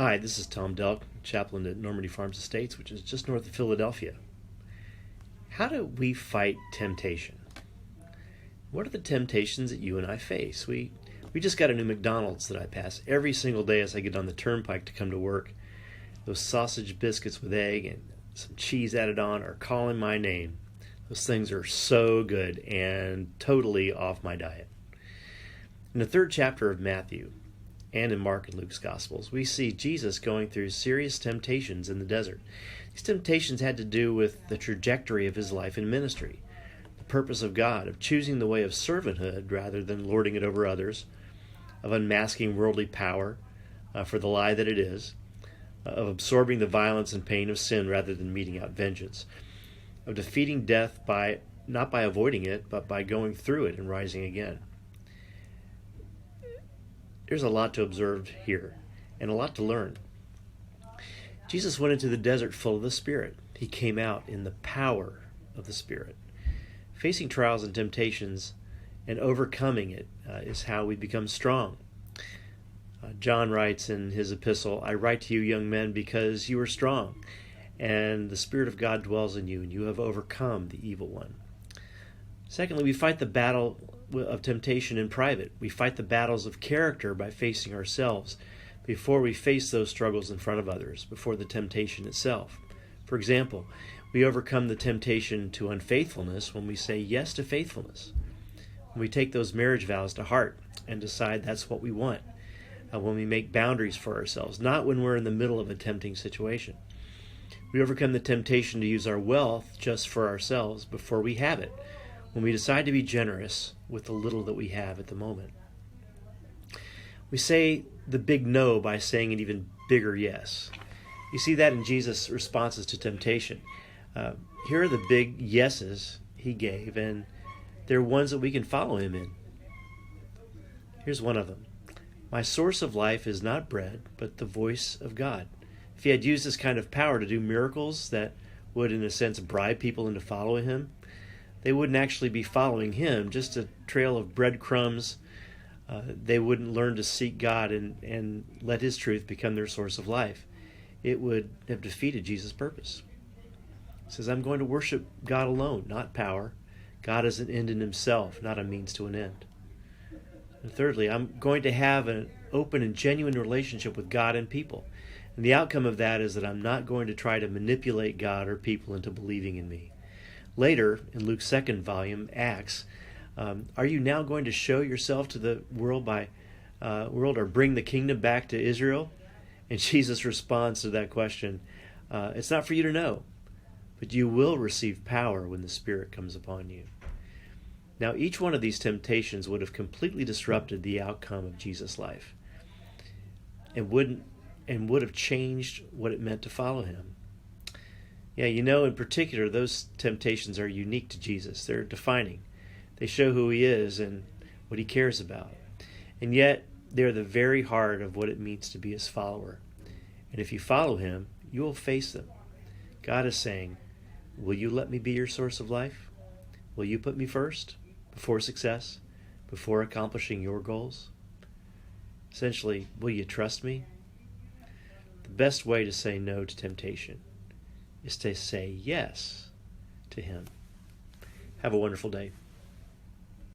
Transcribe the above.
Hi, this is Tom Delk, chaplain at Normandy Farms Estates, which is just north of Philadelphia. How do we fight temptation? What are the temptations that you and I face? We just got a new McDonald's that I pass every single day as I get on the turnpike to come to work. Those sausage biscuits with egg and some cheese added on are calling my name. Those things are so good and totally off my diet. In the third chapter of Matthew, and in Mark and Luke's Gospels, we see Jesus going through serious temptations in the desert. These temptations had to do with the trajectory of his life and ministry, the purpose of God, of choosing the way of servanthood rather than lording it over others, of unmasking worldly power for the lie that it is, of absorbing the violence and pain of sin rather than meting out vengeance, of defeating death not by avoiding it, but by going through it and rising again. There's a lot to observe here and a lot to learn. Jesus went into the desert full of the Spirit. He came out in the power of the Spirit. Facing trials and temptations and overcoming it is how we become strong. John writes in his epistle, "I write to you, young men, because you are strong, and the Spirit of God dwells in you, and you have overcome the evil one." Secondly, we fight the battle of temptation in private. We fight the battles of character by facing ourselves before we face those struggles in front of others, before the temptation itself. For example, we overcome the temptation to unfaithfulness when we say yes to faithfulness. When we take those marriage vows to heart and decide that's what we want. When we make boundaries for ourselves, not when we're in the middle of a tempting situation. We overcome the temptation to use our wealth just for ourselves before we have it, when we decide to be generous with the little that we have at the moment. We say the big no by saying an even bigger yes. You see that in Jesus' responses to temptation. Here are the big yeses he gave, and they're ones that we can follow him in. Here's one of them. My source of life is not bread, but the voice of God. If he had used this kind of power to do miracles that would, in a sense, bribe people into following him, they wouldn't actually be following him, just a trail of breadcrumbs. They wouldn't learn to seek God and let his truth become their source of life. It would have defeated Jesus' purpose. He says, I'm going to worship God alone, not power. God is an end in himself, not a means to an end. And thirdly, I'm going to have an open and genuine relationship with God and people. And the outcome of that is that I'm not going to try to manipulate God or people into believing in me. Later, in Luke's second volume, Acts, are you now going to show yourself to the world or bring the kingdom back to Israel? And Jesus responds to that question, it's not for you to know, but you will receive power when the Spirit comes upon you. Now, each one of these temptations would have completely disrupted the outcome of Jesus' life and would have changed what it meant to follow him. Yeah, in particular, those temptations are unique to Jesus. They're defining. They show who he is and what he cares about. And yet, they're the very heart of what it means to be his follower. And if you follow him, you will face them. God is saying, will you let me be your source of life? Will you put me first, before success, before accomplishing your goals? Essentially, will you trust me? The best way to say no to temptation is to say yes to him. Have a wonderful day.